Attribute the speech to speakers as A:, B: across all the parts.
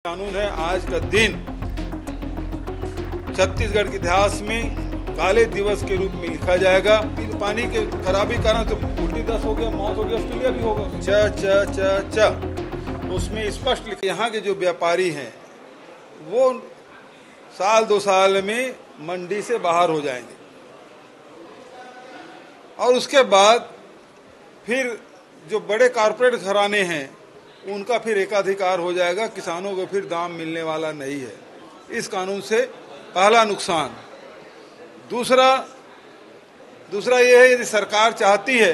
A: कानून है। आज का दिन छत्तीसगढ़ के इतिहास में काले दिवस के रूप में लिखा जाएगा। पानी के खराबी कारण तो उल्टी दस्त हो गया, मौत हो गया, ऑस्ट्रेलिया भी होगा। उसमें स्पष्ट लिखा, यहाँ के जो व्यापारी हैं वो साल 2 साल में मंडी से बाहर हो जाएंगे और उसके बाद फिर जो बड़े कॉर्पोरेट घराने हैं उनका फिर एकाधिकार हो जाएगा। किसानों को फिर दाम मिलने वाला नहीं है। इस कानून से पहला नुकसान। दूसरा ये है, यदि सरकार चाहती है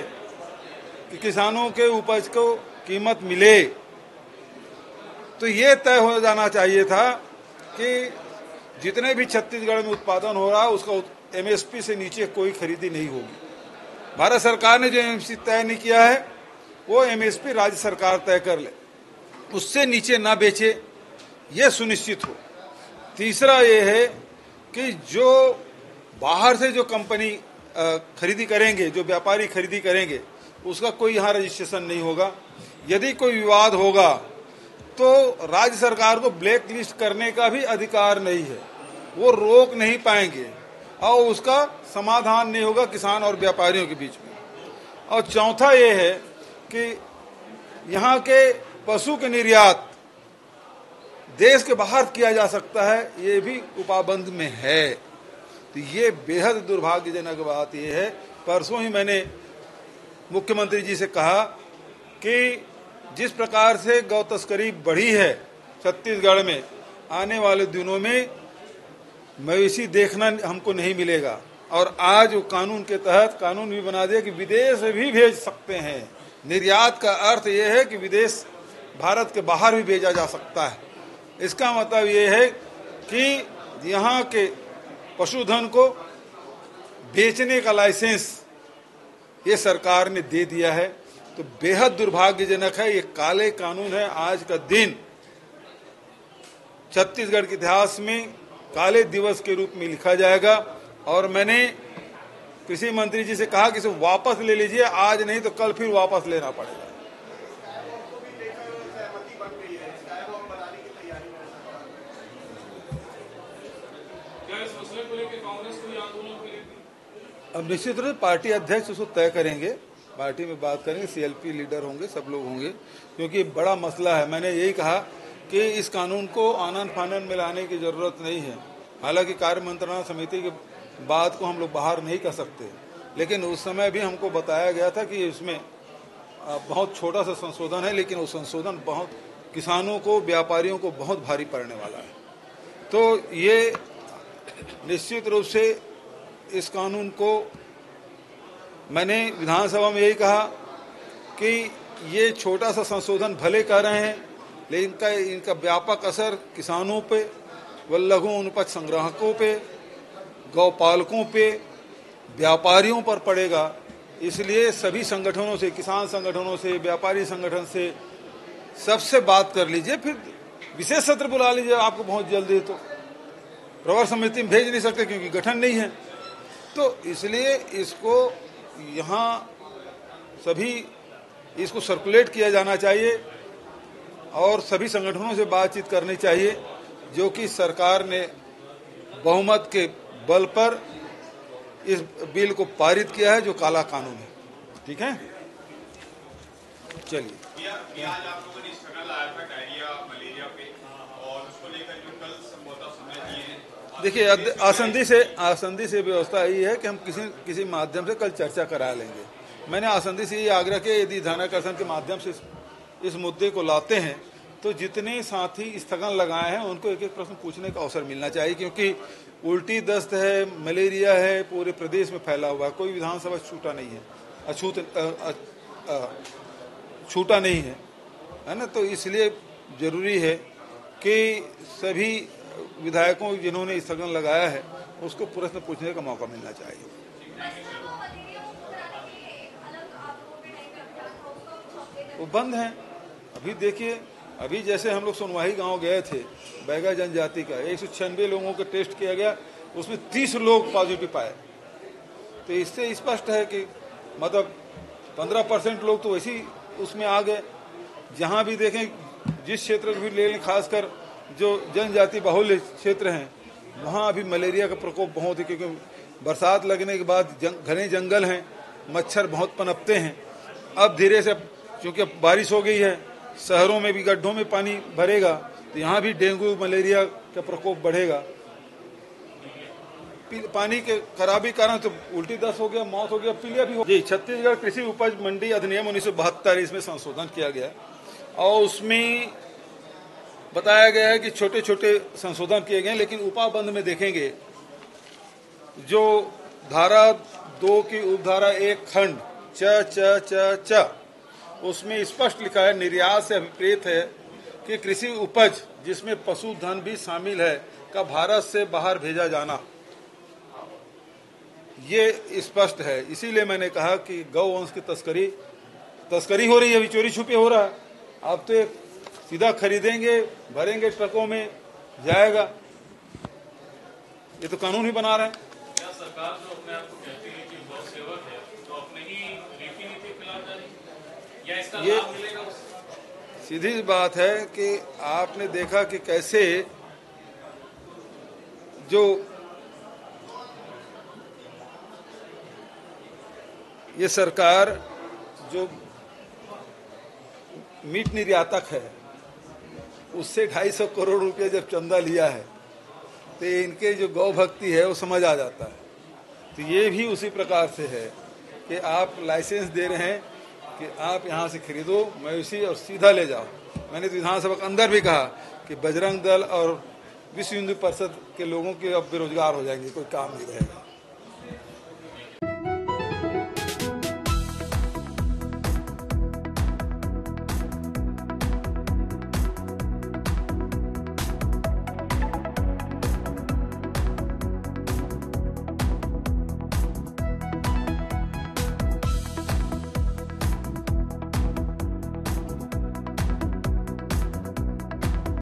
A: कि किसानों के उपज को कीमत मिले तो ये तय हो जाना चाहिए था कि जितने भी छत्तीसगढ़ में उत्पादन हो रहा है उसका एमएसपी से नीचे कोई खरीदी नहीं होगी। भारत सरकार ने जो एमएसपी तय नहीं किया है वो एमएसपी राज्य सरकार तय कर ले, उससे नीचे ना बेचे, ये सुनिश्चित हो। तीसरा ये है कि जो बाहर से जो कंपनी खरीदी करेंगे, जो व्यापारी खरीदी करेंगे, उसका कोई यहाँ रजिस्ट्रेशन नहीं होगा। यदि कोई विवाद होगा तो राज्य सरकार को ब्लैक लिस्ट करने का भी अधिकार नहीं है, वो रोक नहीं पाएंगे और उसका समाधान नहीं होगा किसान और व्यापारियों के बीच में। और चौथा ये है कि यहाँ के पशु के निर्यात देश के बाहर किया जा सकता है, ये भी उपाबंद में है। तो ये बेहद दुर्भाग्यजनक बात ये है। परसों ही मैंने मुख्यमंत्री जी से कहा कि जिस प्रकार से गौ तस्करी बढ़ी है छत्तीसगढ़ में, आने वाले दिनों में मवेशी देखना हमको नहीं मिलेगा। और आज वो कानून के तहत कानून भी बना दिया कि विदेश भी भेज सकते हैं। निर्यात का अर्थ ये है कि विदेश भारत के बाहर भी भेजा जा सकता है। इसका मतलब ये है कि यहाँ के पशुधन को बेचने का लाइसेंस ये सरकार ने दे दिया है। तो बेहद दुर्भाग्यजनक है। ये काले कानून है। आज का दिन छत्तीसगढ़ के इतिहास में काले दिवस के रूप में लिखा जाएगा। और मैंने कृषि मंत्री जी से कहा कि इसे वापस ले लीजिए, आज नहीं तो कल फिर वापस लेना पड़ेगा। अब निश्चित रूप से पार्टी अध्यक्ष उसको तय करेंगे, पार्टी में बात करेंगे, सीएलपी लीडर होंगे, सब लोग होंगे, क्योंकि बड़ा मसला है। मैंने यही कहा कि इस कानून को आनन फानन में लाने की जरूरत नहीं है। हालांकि कार्य मंत्रणा समिति के बात को हम लोग बाहर नहीं कर सकते, लेकिन उस समय भी हमको बताया गया था कि इसमें बहुत छोटा सा संशोधन है, लेकिन वो संशोधन बहुत किसानों को, व्यापारियों को बहुत भारी पड़ने वाला है। तो ये निश्चित रूप से इस कानून को मैंने विधानसभा में यही कहा कि ये छोटा सा संशोधन भले कर रहे हैं, लेकिन इनका व्यापक असर किसानों पे व लघु अनुपज संग्राहकों पे, गौपालकों पे, व्यापारियों पर पड़ेगा। इसलिए सभी संगठनों से, किसान संगठनों से, व्यापारी संगठन से, सबसे बात कर लीजिए, फिर विशेष सत्र बुला लीजिए। आपको बहुत जल्दी तो प्रवर समिति में भेज नहीं सकते क्योंकि गठन नहीं है। तो इसलिए इसको यहाँ सभी इसको सर्कुलेट किया जाना चाहिए और सभी संगठनों से बातचीत करनी चाहिए, जो कि सरकार ने बहुमत के बल पर इस बिल को पारित किया है, जो काला कानून है। ठीक है, चलिए। आज आप लोगों ने स्ट्रगल आया था डायरिया, मलेरिया पे, और उसको लेकर जो कल संबोधन समय दिए हैं। देखिए, आसंदी से व्यवस्था यही है कि हम किसी माध्यम से कल चर्चा करा लेंगे। मैंने आसंदी से ये आग्रह किया, यदि ध्यानाकर्षण के माध्यम से इस मुद्दे को लाते हैं तो जितने साथी स्थगन लगाए हैं उनको एक एक प्रश्न पूछने का अवसर मिलना चाहिए, क्योंकि उल्टी दस्त है, मलेरिया है, पूरे प्रदेश में फैला हुआ है, कोई विधानसभा छूटा नहीं है, है ना। तो इसलिए जरूरी है कि सभी विधायकों जिन्होंने स्थगन लगाया है उसको प्रश्न पूछने का मौका मिलना चाहिए। वो बंद है अभी। देखिए, अभी जैसे हम लोग सोनवाही गांव गए थे, बैगा जनजाति का 196 लोगों का टेस्ट किया गया, उसमें 30 लोग पॉजिटिव पाए। तो इससे स्पष्ट है कि मतलब 15% लोग तो वैसे ही उसमें आ गए। जहां भी देखें, जिस क्षेत्र को भी ले लें, खासकर जो जनजाति बाहुल्य क्षेत्र हैं वहाँ अभी मलेरिया का प्रकोप बहुत है, क्योंकि बरसात लगने के बाद घने जंगल हैं, मच्छर बहुत पनपते हैं। अब धीरे से क्योंकि अब बारिश हो गई है, शहरों में भी गड्ढों में पानी भरेगा तो यहाँ भी डेंगू मलेरिया का प्रकोप बढ़ेगा। पानी के खराबी कारण तो उल्टी दस्त हो गया, मौत हो गया, पीलिया भी हो गई। छत्तीसगढ़ कृषि उपज मंडी अधिनियम 1972 इसमें संशोधन किया गया और उसमें बताया गया है कि छोटे छोटे संशोधन किए गए, लेकिन उपाबंध में देखेंगे जो धारा 2 की उपधारा 1 खंड च उसमें स्पष्ट लिखा है, निर्यात से अभिप्रेत है कि कृषि उपज जिसमें पशुधन भी शामिल है का भारत से बाहर भेजा जाना, ये स्पष्ट है। इसीलिए मैंने कहा कि गौवंश की तस्करी हो रही है, अभी चोरी छुपे हो रहा है। अब तो सीधा खरीदेंगे, भरेंगे, ट्रकों में जाएगा। ये तो कानून ही बना रहे हैं।
B: क्या सरकार जो अपने आप को कहती है कि गौ सेवक है तो अपने ही रीति नीति के खिलाफ जा रही है या इसका लाभ मिलेगा?
A: सीधी बात है कि आपने देखा कि कैसे जो ये सरकार जो मीट निर्यातक है उससे 250 करोड़ रुपए जब चंदा लिया है तो इनके जो गौ भक्ति है वो समझ आ जाता है। तो ये भी उसी प्रकार से है कि आप लाइसेंस दे रहे हैं कि आप यहाँ से खरीदो मवेशी और सीधा ले जाओ। मैंने तो विधानसभा के अंदर भी कहा कि बजरंग दल और विश्व हिंदू परिषद के लोगों के अब बेरोजगार हो जाएंगे, कोई काम नहीं रहेगा।